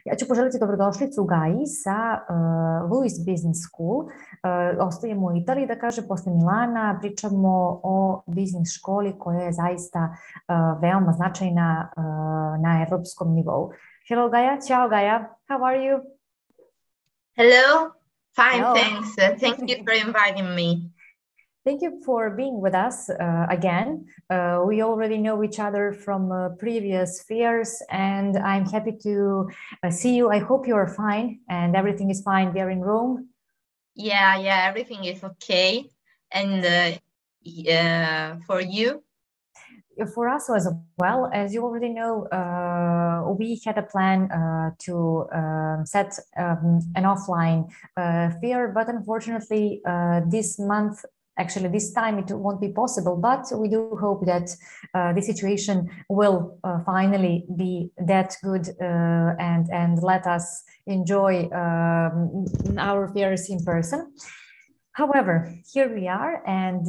Ja ću poželiti dobrodošlicu Gaji sa Louis Business School. Ostajemo u Italiji, da kaže, posle Milana. Pričamo o biznis školi koja je zaista veoma značajna na evropskom nivou. Hello Gaja, ciao Gaja, how are you? Hello, fine, Hello. thanks. Thank you for inviting me. Thank you for being with us again. We already know each other from previous fairs, and I'm happy to see you. I hope you are fine and everything is fine there in Rome. Yeah, everything is okay. And for you? For us as well, as you already know, we had a plan to set an offline fair, but unfortunately this month, actually this time, it won't be possible, but we do hope that the situation will finally be that good and let us enjoy our fairs in person. However, here we are, and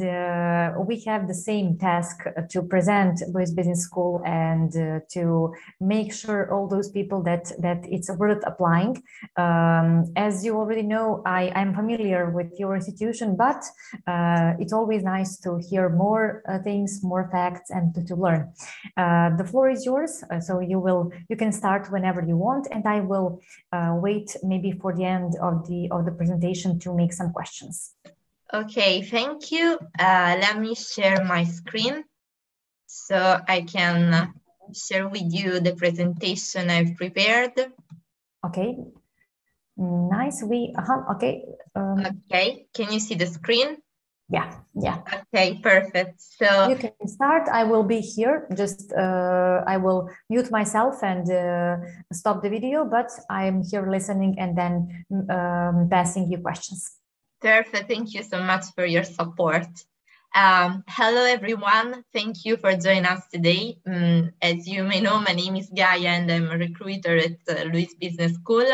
we have the same task to present Louis Business School and to make sure all those people that it's worth applying. As you already know, I'm familiar with your institution, but it's always nice to hear more things, more facts, and to learn. The floor is yours, so you can start whenever you want, and I will wait maybe for the end of the presentation to make some questions. Okay, thank you. Let me share my screen so I can share with you the presentation I've prepared. Okay, nice. Okay. Okay, can you see the screen? Yeah. Okay, perfect. So you can start. I will be here. Just I will mute myself and stop the video, but I'm here listening and then passing you questions. Perfect. Thank you so much for your support. Hello, everyone. Thank you for joining us today. As you may know, my name is Gaia and I'm a recruiter at Louis Business School.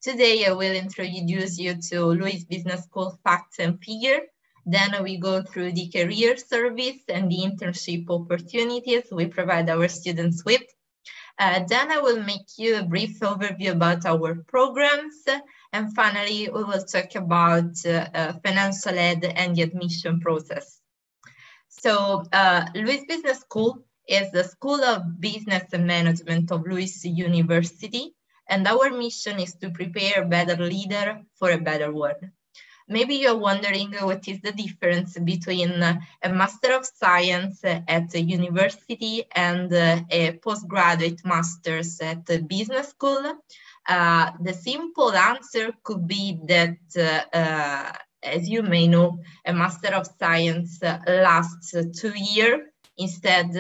Today, I will introduce you to Louis Business School facts and figures. Then we go through the career service and the internship opportunities we provide our students with. Then I will make you a brief overview about our programs. And finally, we will talk about financial aid and the admission process. So Louis Business School is the School of Business and Management of Louis University. And our mission is to prepare a better leader for a better world. Maybe you're wondering what is the difference between a Master of Science at a university and a postgraduate master's at a business school. The simple answer could be that, as you may know, a Master of Science lasts 2 years. Instead,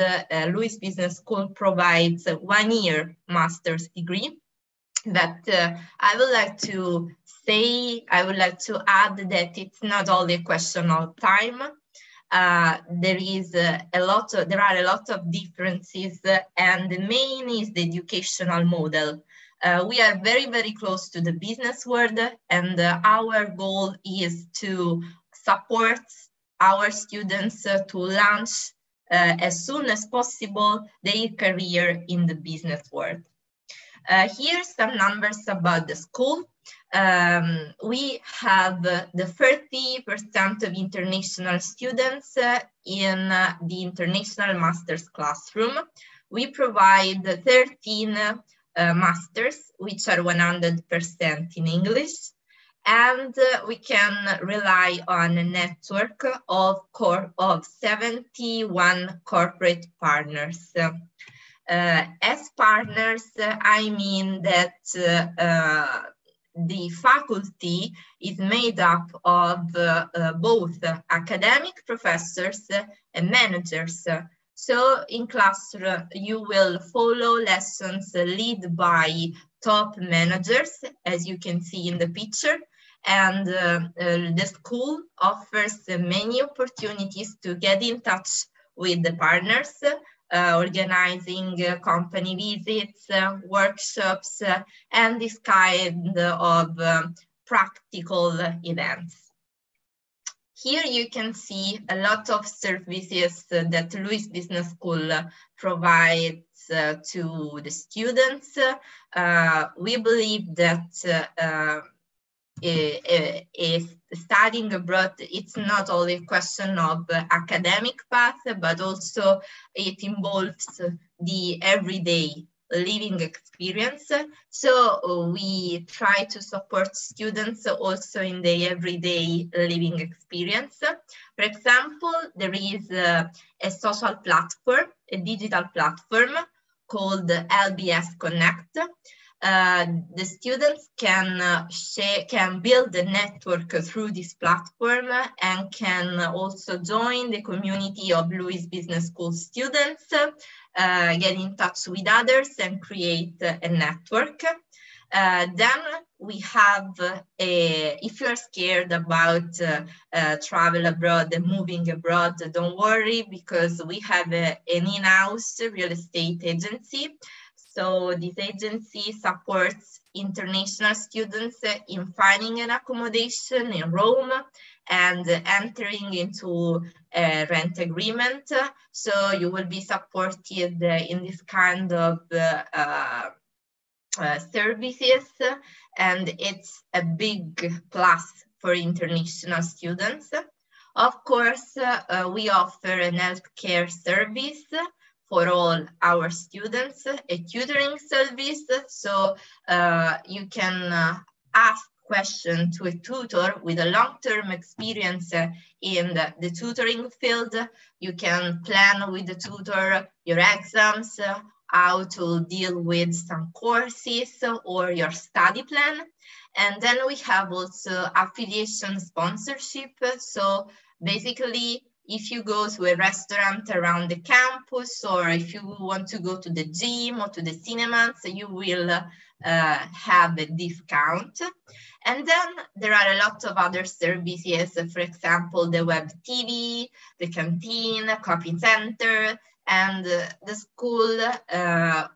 Louis Business School provides a 1-year master's degree. That I would like to add that it's not only a question of time. There are a lot of differences, and the main is the educational model. We are very, very close to the business world, and our goal is to support our students to launch as soon as possible their career in the business world. Here are some numbers about the school. We have the 30% of international students in the international master's classroom. We provide 13 masters, which are 100% in English, and we can rely on a network of 71 corporate partners. As partners, I mean that the faculty is made up of both academic professors and managers. So in class, you will follow lessons led by top managers, as you can see in the picture. And the school offers many opportunities to get in touch with the partners, organizing company visits, workshops, and this kind of practical events. Here you can see a lot of services that Louis Business School provides to the students. We believe that if studying abroad, it's not only a question of academic path, but also it involves the everyday living experience. So we try to support students also in the everyday living experience. For example, there is a social platform, a digital platform called LBS Connect. The students can build a network through this platform and can also join the community of Louis Business School students, get in touch with others and create a network. Then we have, if you're scared about travel abroad and moving abroad, don't worry, because we have an in-house real estate agency. So this agency supports international students in finding an accommodation in Rome and entering into a rent agreement. So you will be supported in this kind of services, and it's a big plus for international students. Of course, we offer an healthcare service for all our students, a tutoring service, so you can ask questions to a tutor with a long-term experience in the tutoring field. You can plan with the tutor your exams, how to deal with some courses or your study plan. And then we have also affiliation sponsorship. So basically, if you go to a restaurant around the campus, or if you want to go to the gym or to the cinemas, you will have a discount. And then there are a lot of other services, for example, the web TV, the canteen, copy center, and the school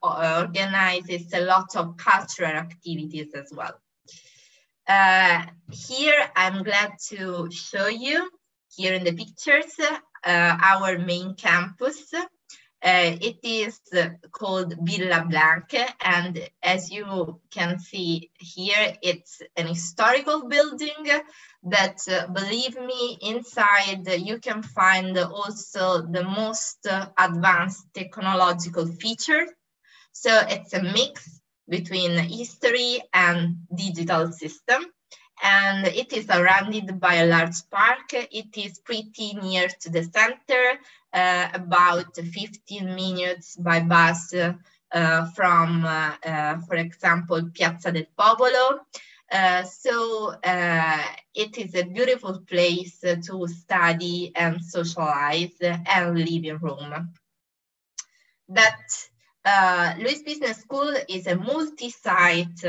organizes a lot of cultural activities as well. Here, I'm glad to show you, here in the pictures, our main campus. It is called Villa Blanche, and as you can see here, it's an historical building, but believe me, inside you can find also the most advanced technological features. So it's a mix between history and digital system. And it is surrounded by a large park. It is pretty near to the center, about 15 minutes by bus from, for example, Piazza del Popolo. So it is a beautiful place to study and socialize and live in Rome. But Louis Business School is a multi-site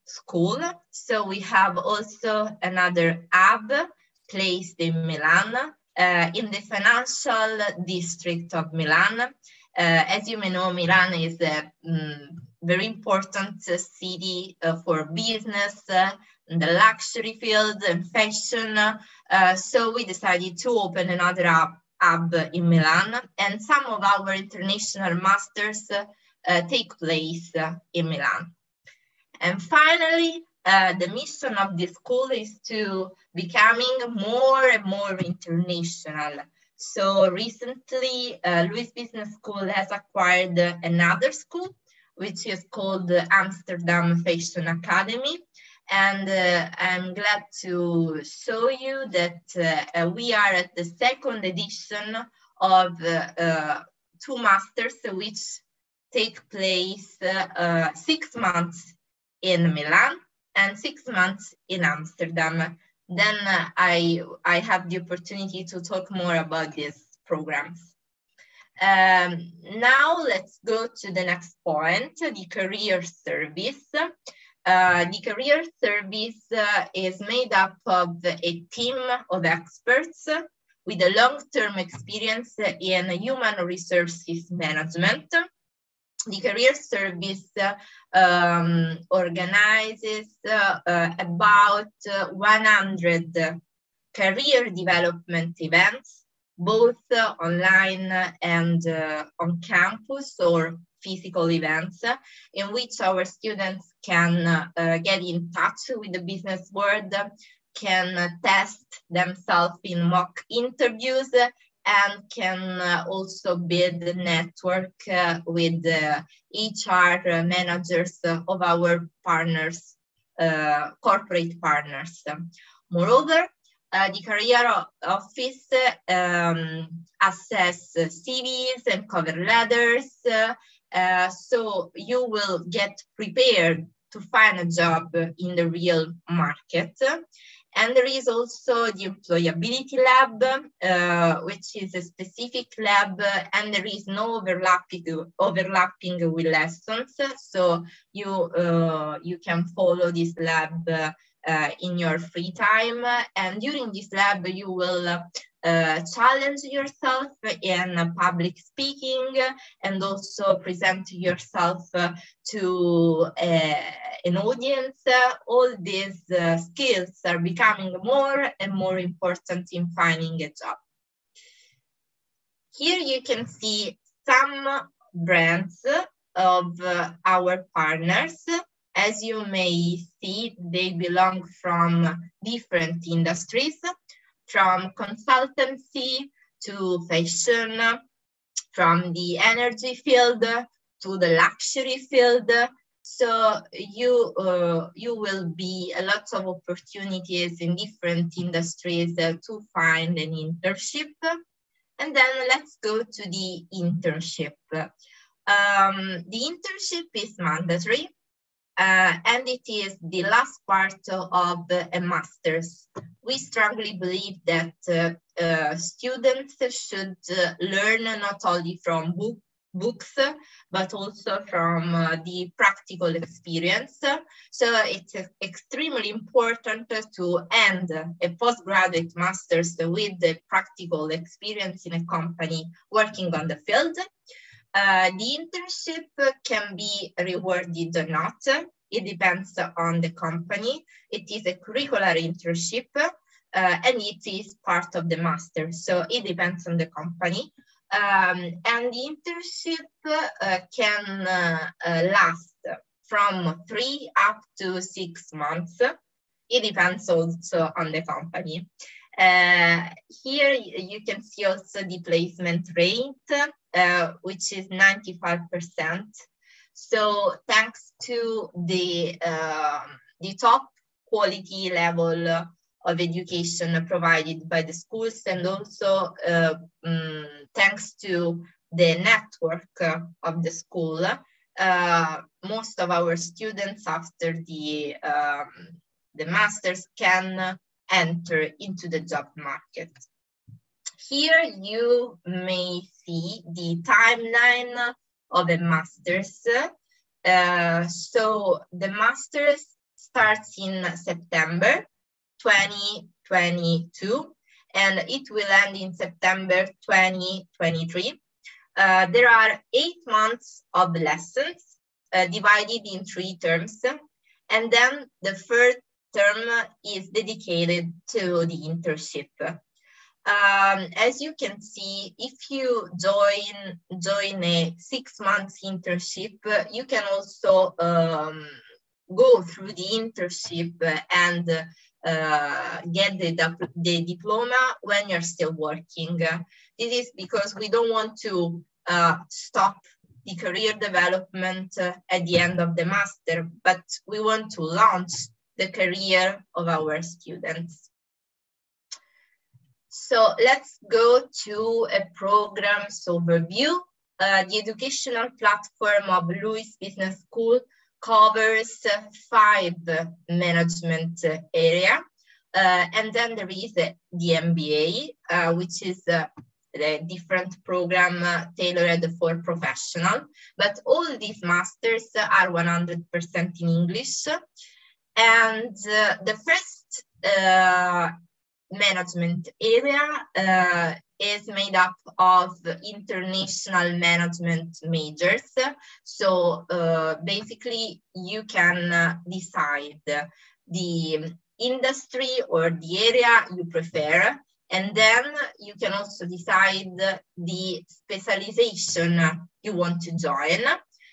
school. So we have also another hub placed in Milan, in the financial district of Milan. As you may know, Milan is a very important city for business, in the luxury field and fashion. So we decided to open another hub in Milan, and some of our international masters take place in Milan. And finally, the mission of this school is to becoming more and more international. So recently, Louis Business School has acquired another school, which is called the Amsterdam Fashion Academy. And I'm glad to show you that we are at the second edition of 2 masters, which take place 6 months in Milan and 6 months in Amsterdam. Then I have the opportunity to talk more about these programs. Now let's go to the next point, the career service. The career service is made up of a team of experts with a long-term experience in human resources management. The career service organizes about 100 career development events, both online and on campus or physical events in which our students can get in touch with the business world, can test themselves in mock interviews, and can also build a network with HR managers of our partners, corporate partners. Moreover, the career office assess CVs and cover letters, so you will get prepared to find a job in the real market. And there is also the employability lab, which is a specific lab, and there is no overlapping with lessons. So you can follow this lab in your free time. And during this lab, you will challenge yourself in public speaking and also present yourself to an audience. All these skills are becoming more and more important in finding a job. Here you can see some brands of our partners. As you may see, they belong from different industries, from consultancy to fashion, from the energy field to the luxury field. So you will be a lot of opportunities in different industries to find an internship. And then let's go to the internship. The internship is mandatory. And it is the last part of a master's. We strongly believe that students should learn not only from books, but also from the practical experience. So it's extremely important to end a postgraduate master's with the practical experience in a company working on the field. The internship can be rewarded or not. It depends on the company. It is a curricular internship and it is part of the master. So it depends on the company. And the internship can last from 3 up to 6 months. It depends also on the company. Here you can see also the placement rate, which is 95%. So thanks to the top quality level of education provided by the schools, and also thanks to the network of the school, most of our students after the masters can enter into the job market. Here you may see the timeline of a master's. So the master's starts in September 2022 and it will end in September 2023. There are 8 months of lessons divided in 3 terms, and then the third term is dedicated to the internship. As you can see, if you join a 6 months internship, you can also go through the internship and get the diploma when you're still working. This is because we don't want to stop the career development at the end of the master, but we want to launch the career of our students. So let's go to a program's overview. The educational platform of Lewis Business School covers 5 management areas. And then there is the MBA, which is a different program tailored for professional. But all these masters are 100% in English. And the first management area is made up of international management majors. So basically you can decide the industry or the area you prefer, and then you can also decide the specialization you want to join.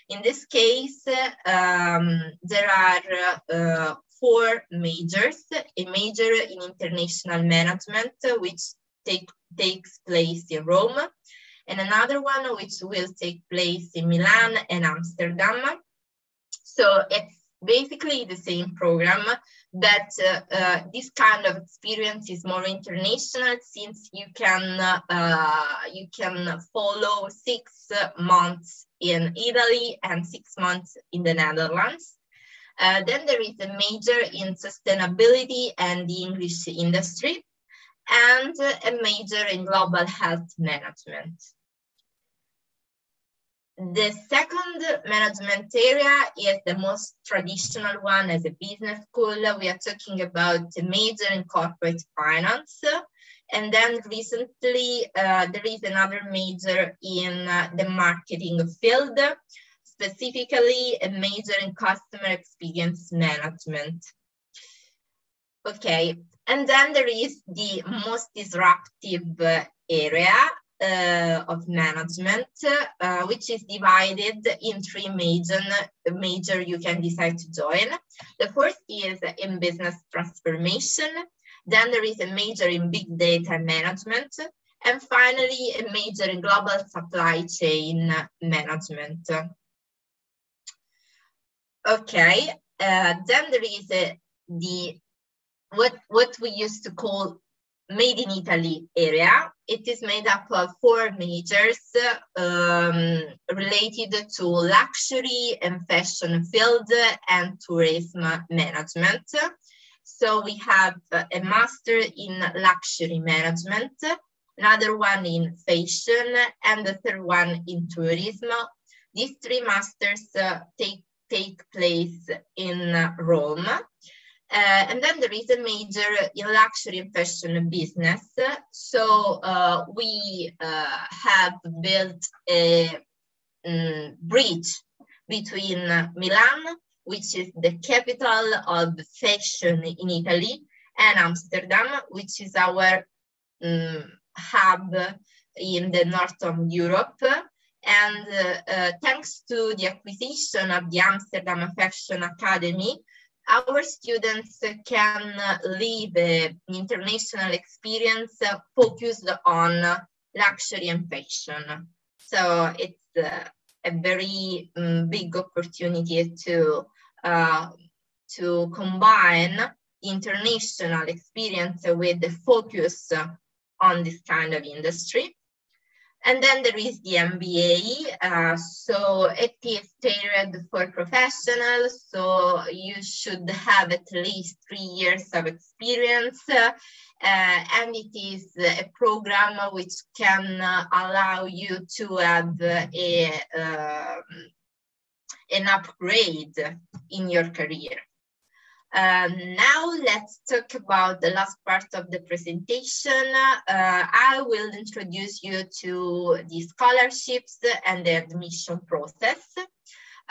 In this case, there are 4 majors: a major in international management, which takes place in Rome, and another one which will take place in Milan and Amsterdam. So it's basically the same program, but this kind of experience is more international, since you can follow 6 months in Italy and 6 months in the Netherlands. Then there is a major in sustainability and the English industry, and a major in global health management. The second management area is the most traditional one as a business school. We are talking about a major in corporate finance. And then recently, there is another major in the marketing field, specifically a major in customer experience management. Okay, and then there is the most disruptive area of management, which is divided in 3 major you can decide to join. The first is in business transformation. Then there is a major in big data management, and finally a major in global supply chain management. Okay, then there is what we used to call Made in Italy area. It is made up of 4 majors related to luxury and fashion field and tourism management. So we have a master in luxury management, another one in fashion, and the third one in tourism. These 3 masters take place in Rome. And then there is a major in luxury and fashion business. So we have built a bridge between Milan, which is the capital of fashion in Italy, and Amsterdam, which is our hub in the north of Europe. And thanks to the acquisition of the Amsterdam Fashion Academy, our students can live an international experience focused on luxury and fashion. So it's a very big opportunity to combine international experience with the focus on this kind of industry. And then there is the MBA, so it is tailored for professionals, so you should have at least 3 years of experience, and it is a program which can allow you to have an upgrade in your career. Now let's talk about the last part of the presentation. I will introduce you to the scholarships and the admission process.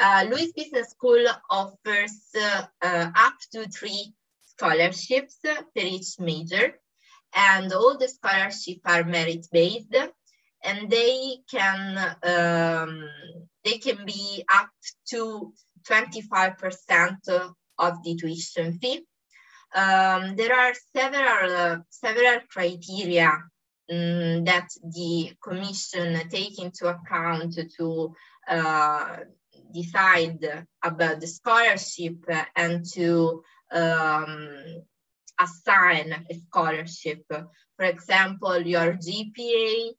Louis Business School offers up to 3 scholarships per each major, and all the scholarships are merit-based, and they can be up to 25% of the tuition fee. There are several criteria that the Commission take into account to decide about the scholarship and to assign a scholarship. For example, your GPA,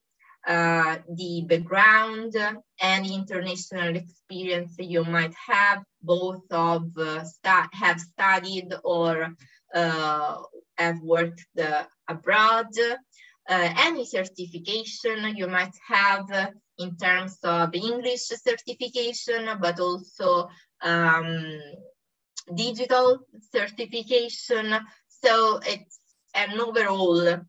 the background and international experience you might have, both of have studied or have worked abroad, any certification you might have in terms of English certification, but also digital certification. So it's an overall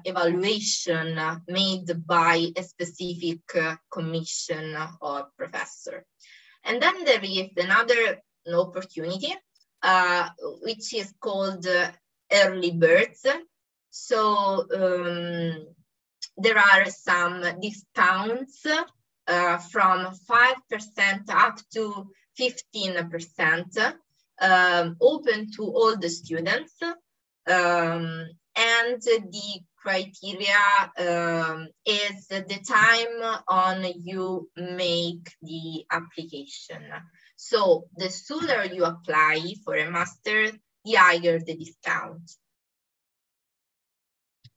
evaluation made by a specific commission or professor. And then there is another opportunity, which is called early birds. So there are some discounts from 5% up to 15%, open to all the students. And the criteria is the time on you make the application. So the sooner you apply for a master, the higher the discount.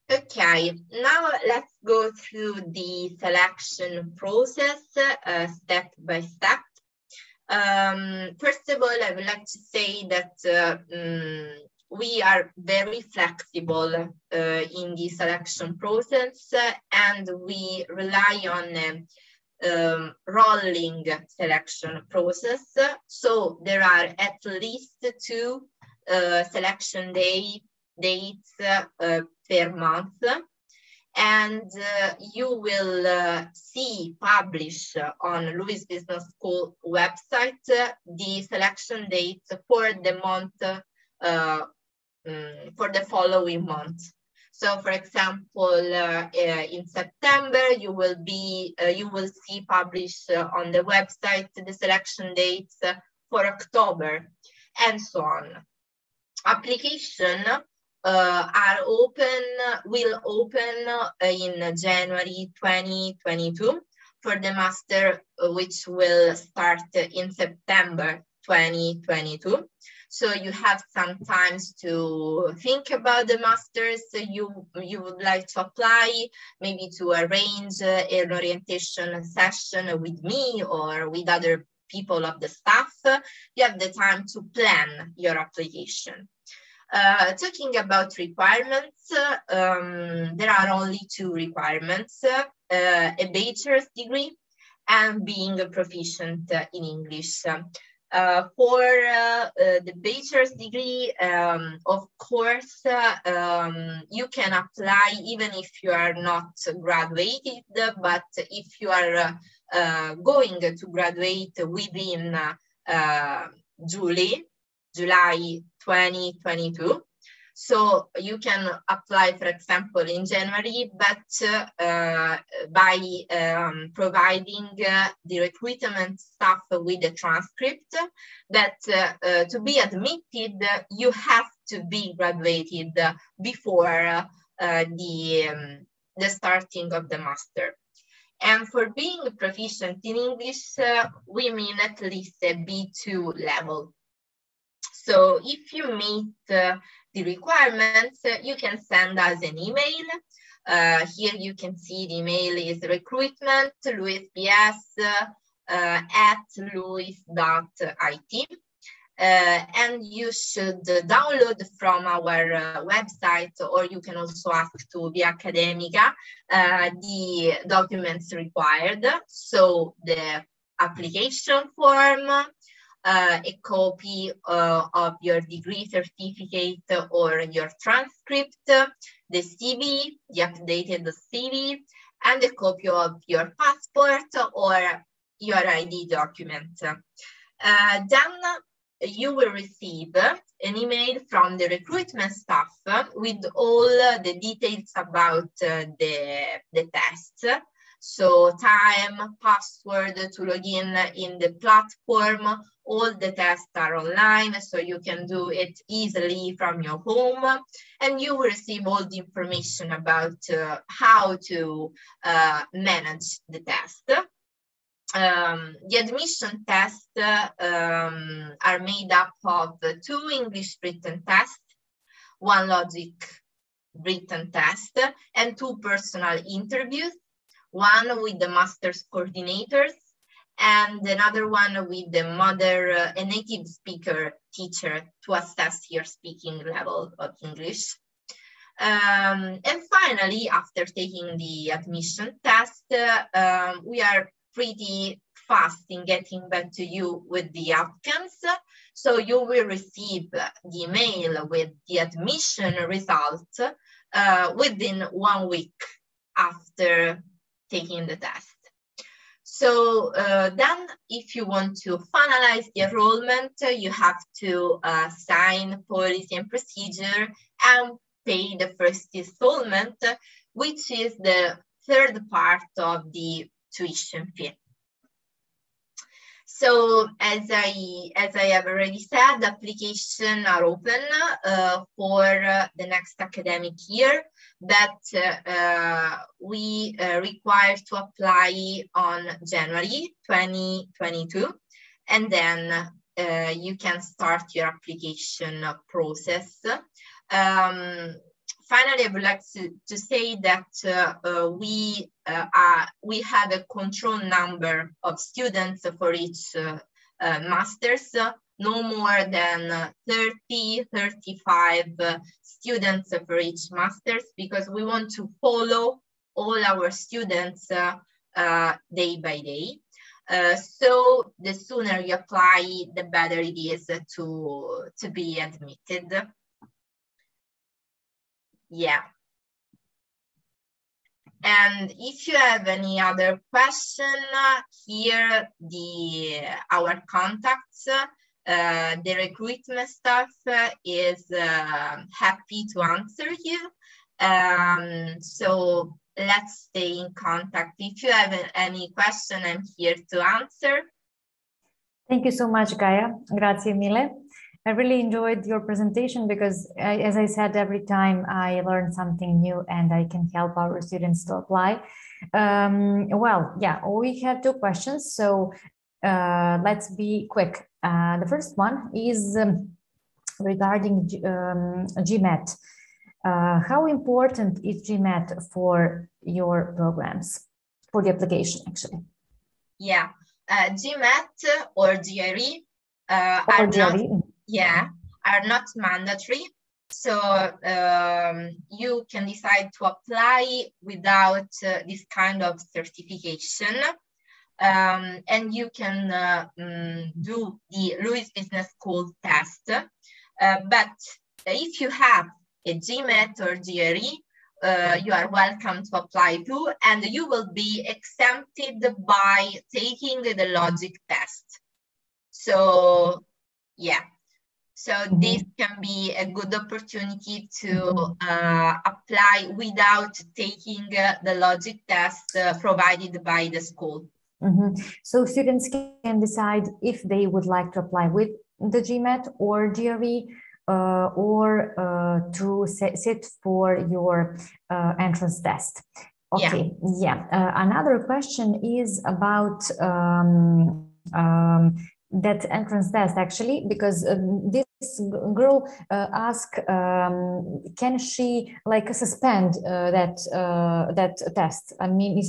Okay, now let's go through the selection process step by step. First of all, I would like to say that we are very flexible in the selection process, and we rely on rolling selection process. So there are at least 2 selection dates per month, and you will see published on Louis Business School website the selection dates for the month, for the following month. So, for example, in September, you will see published on the website the selection dates for October, and so on. Application will open in January 2022 for the master, which will start in September 2022. So you have some time to think about the masters you would like to apply, maybe to arrange an orientation session with me or with other people of the staff. You have the time to plan your application. Talking about requirements, there are only 2 requirements, a bachelor's degree and being proficient in English. For the bachelor's degree, of course, you can apply even if you are not graduated, but if you are going to graduate within July 2022. So you can apply, for example, in January, but by providing the recruitment staff with a transcript that to be admitted, you have to be graduated before the starting of the master. And for being proficient in English, we mean at least a B2 level. So if you meet the requirements, you can send us an email. Here you can see the email is recruitment @louis.it. And you should download from our website, or you can also ask to Via Academica the documents required. So the application form, a copy of your degree certificate or your transcript, the CV, the updated CV, and a copy of your passport or your ID document. Then you will receive an email from the recruitment staff with all the details about the test. So time, password to log in the platform. All the tests are online, so you can do it easily from your home, and you will receive all the information about how to manage the test. The admission tests are made up of 2 English written tests, 1 logic written test, and 2 personal interviews, one with the master's coordinators and another one with the a native speaker teacher to assess your speaking level of English. And finally, after taking the admission test, we are pretty fast in getting back to you with the outcomes. So you will receive the email with the admission results within 1 week after taking the test. So then if you want to finalize the enrollment, you have to sign policy and procedure and pay the first installment, which is the third part of the tuition fee. So as I have already said, applications are open for the next academic year, that we require to apply on January 2022, and then you can start your application process. Finally, I would like to say that we have a control number of students for each master's, no more than 30, 35 students for each master's, because we want to follow all our students day by day. So the sooner you apply, the better it is to be admitted. Yeah. And if you have any other question, here our contacts, the recruitment staff is happy to answer you. So let's stay in contact. If you have any question, I'm here to answer. Thank you so much, Gaia. Grazie mille. I really enjoyed your presentation because, as I said, every time I learn something new and I can help our students to apply. Well, yeah, we have two questions, so let's be quick. The first one is regarding GMAT. How important is GMAT for your programs, for the application, actually? Yeah, GMAT or GRE are not mandatory. So you can decide to apply without this kind of certification. And you can do the Lewis Business School test. But if you have a GMAT or GRE, you are welcome to apply too, and you will be exempted by taking the logic test. So, yeah. So this can be a good opportunity to apply without taking the logic test provided by the school. So students can decide if they would like to apply with the GMAT or GRE, or to sit for your entrance test. Okay, another question is about that entrance test, actually, because this girl asked, can she like suspend that test? I mean,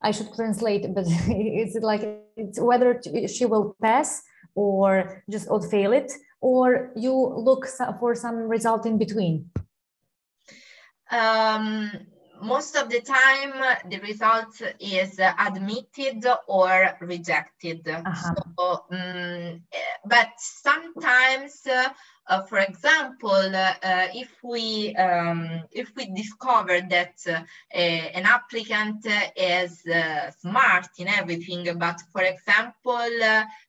I should translate, but it's like it's whether she will pass or just fail it, or you look for some result in between? Most of the time, the result is admitted or rejected. So, but sometimes, for example, if we discover that an applicant is smart in everything, but for example,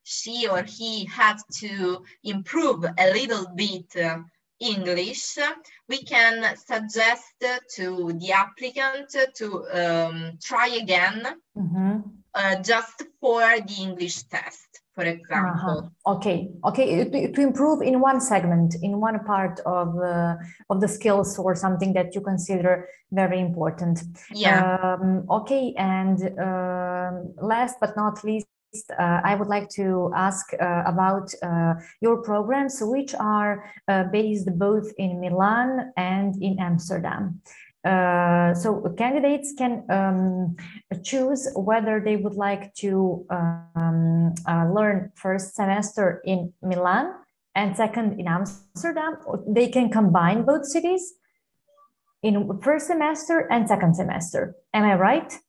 she or he has to improve a little bit English, we can suggest to the applicant to try again, just for the English test, for example. Okay, to improve in one segment, in one part of the skills or something that you consider very important. Okay, and last but not least, I would like to ask about your programs, which are based both in Milan and in Amsterdam. So candidates can choose whether they would like to learn first semester in Milan and second in Amsterdam, or they can combine both cities in first semester and second semester. Am I right?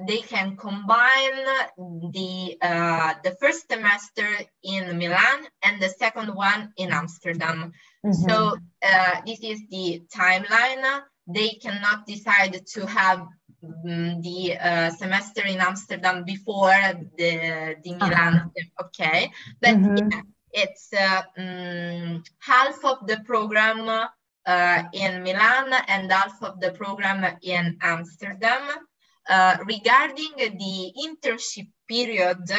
They can combine the first semester in Milan and the second one in Amsterdam. So this is the timeline. They cannot decide to have the semester in Amsterdam before the Milan. Okay, but it's half of the program in Milan and half of the program in Amsterdam. Regarding the internship period,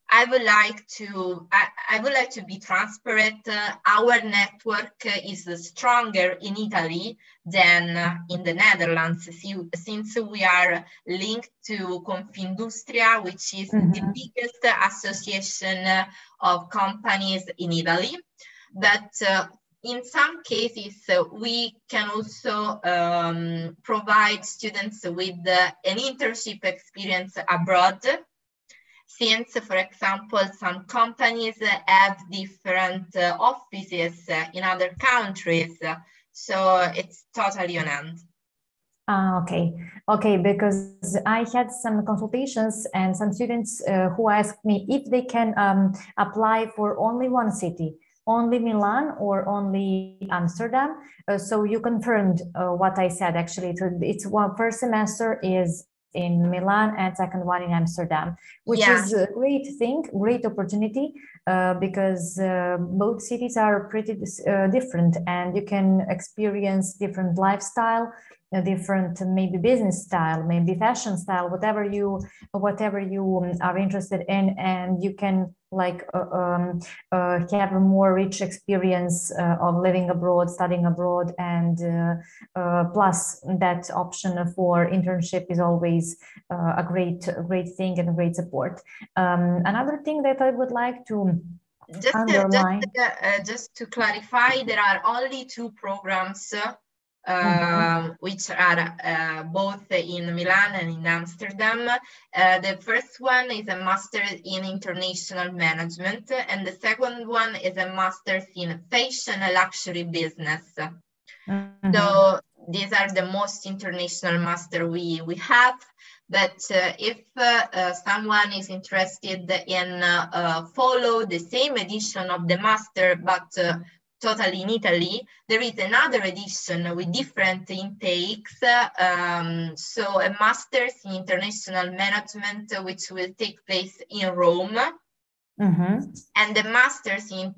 I would like to be transparent. Our network is stronger in Italy than in the Netherlands, since we are linked to Confindustria, which is the biggest association of companies in Italy. But in some cases, we can also provide students with an internship experience abroad, since, for example, some companies have different offices in other countries. So it's totally on end. Okay, because I had some consultations and some students who asked me if they can apply for only one city, only Milan or only Amsterdam. So you confirmed what I said. Actually, it's first semester is in Milan and second one in Amsterdam, which is a great thing, great opportunity, because both cities are pretty different, and you can experience different lifestyle, different maybe business style, maybe fashion style, whatever you are interested in, and you can like have a more rich experience of living abroad, studying abroad, and plus that option for internship is always a great thing and a great support. Another thing that I would like to underline, just to clarify, there are only two programs which are both in Milan and in Amsterdam. The first one is a Master in International Management, and the second one is a Master in Fashion and Luxury Business. So these are the most international master we have. But if someone is interested in follow the same edition of the master, but totally in Italy, there is another edition with different intakes. So a master's in international management, which will take place in Rome. And the master's in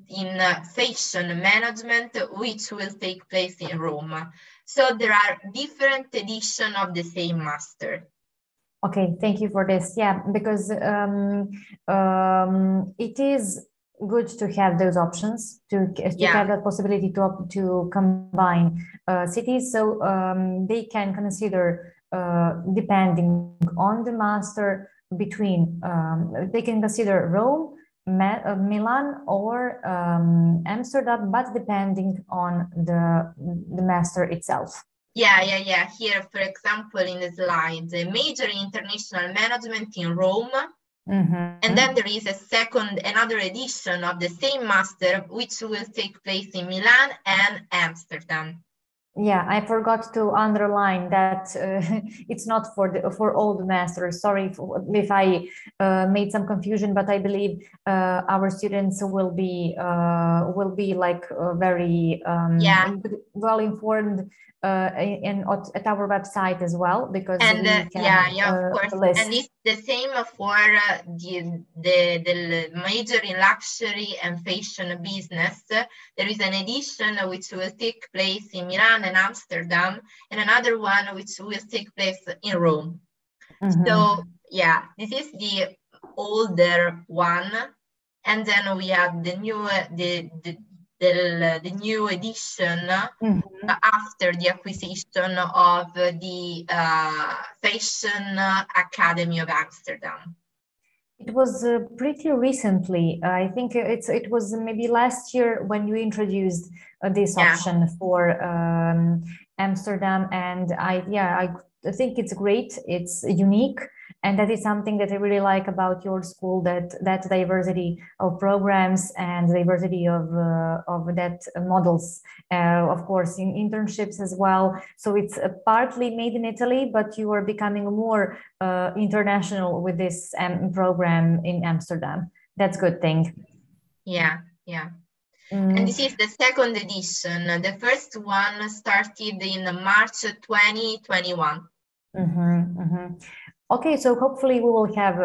fashion management, which will take place in Rome. So there are different editions of the same master. Okay, thank you for this. Yeah, because it is good to have those options, to have that possibility to combine cities, so they can consider, depending on the master, between they can consider Rome, Milan, or Amsterdam, but depending on the master itself. Yeah. Here, for example, in the slide, the major in international management in Rome. And then there is another edition of the same master, which will take place in Milan and Amsterdam. Yeah, I forgot to underline that it's not for all the masters. Sorry if I made some confusion, but I believe our students will be like very well informed at our website as well, because and we can of course list. And it's the same for the major in luxury and fashion business. There is an edition which will take place in Milan and Amsterdam, and another one which will take place in Rome. So yeah, this is the older one, and then we have the new the new edition after the acquisition of the Fashion Academy of Amsterdam. It was pretty recently. I think it was maybe last year when you introduced this option for Amsterdam, and I think it's great. It's unique, and that is something that I really like about your school, that diversity of programs and diversity of that models, of course, in internships as well. So it's partly made in Italy, but you are becoming more international with this program in Amsterdam. That's a good thing. Yeah. And this is the second edition. The first one started in March 2021. Okay, so hopefully we will have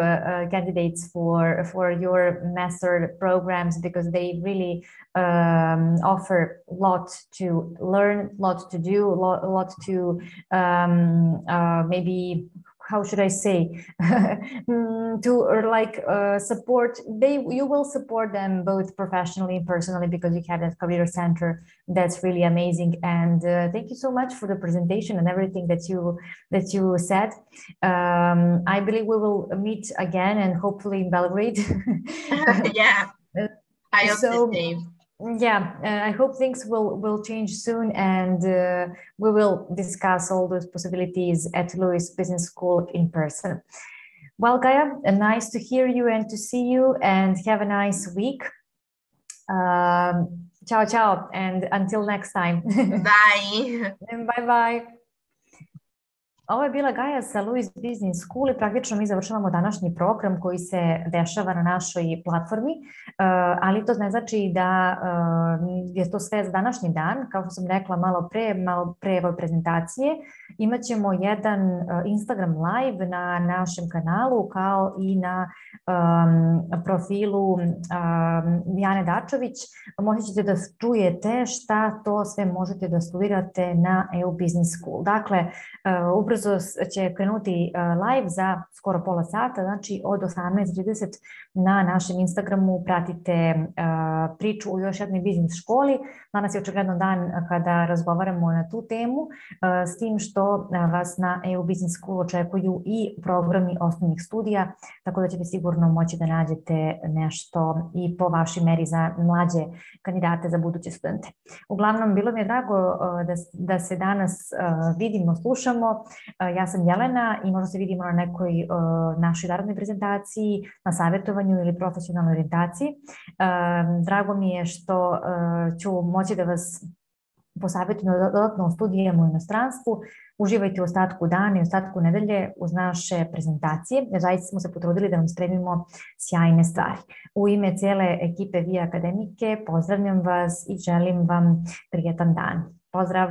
candidates for your master programs, because they really offer a lot to learn, a lot to do, a lot to maybe, how should I say, to support. You will support them both professionally and personally, because you have that career center. That's really amazing. And thank you so much for the presentation and everything that you said. I believe we will meet again, and hopefully in Belgrade. Yeah, I hope the same. Yeah, I hope things will change soon, and we will discuss all those possibilities at Lewis Business School in person. Well, Gaia, nice to hear you and to see you, and have a nice week. Ciao, ciao, and until next time. Bye. Bye. Ovo je bila Gaja sa Lewis Business School i praktično mi završavamo današnji program koji se dešava na našoj platformi, ali to ne znači da je to sve za današnji dan. Kao što sam rekla malo pre ove prezentacije, imat ćemo jedan Instagram live na našem kanalu, kao i na profilu Jane Dačović. Moći ćete da čujete šta to sve možete da studirate na EU Business School. Dakle, ubrzo će krenuti live za skoro pola sata, znači od 18:30 na našem Instagramu pratite priču o još jednoj biznis školi. Danas je očigledno dan kada razgovaramo na tu temu, s tim što vas na EU Business School očekuju i programi osnovnih studija, tako da ćete sigurno moći da nađete nešto i po vašoj meri za mlađe kandidate, za buduće studente. Uglavnom, bilo mi je drago da se danas vidimo, slušamo. Ja sam Jelena i možda se vidimo na nekoj našoj narodnoj prezentaciji, na savjetovanju ili profesionalnoj orijentaciji. Drago mi je što ću moći da vas posavjetujem dodatno o studijama u inostranstvu. Uživajte u ostatku dana i ostatku nedelje uz naše prezentacije. Zaista smo se potrudili da vam spremimo sjajne stvari. U ime cijele ekipe Vi Akademike pozdravljam vas i želim vam prijetan dan. Pozdrav!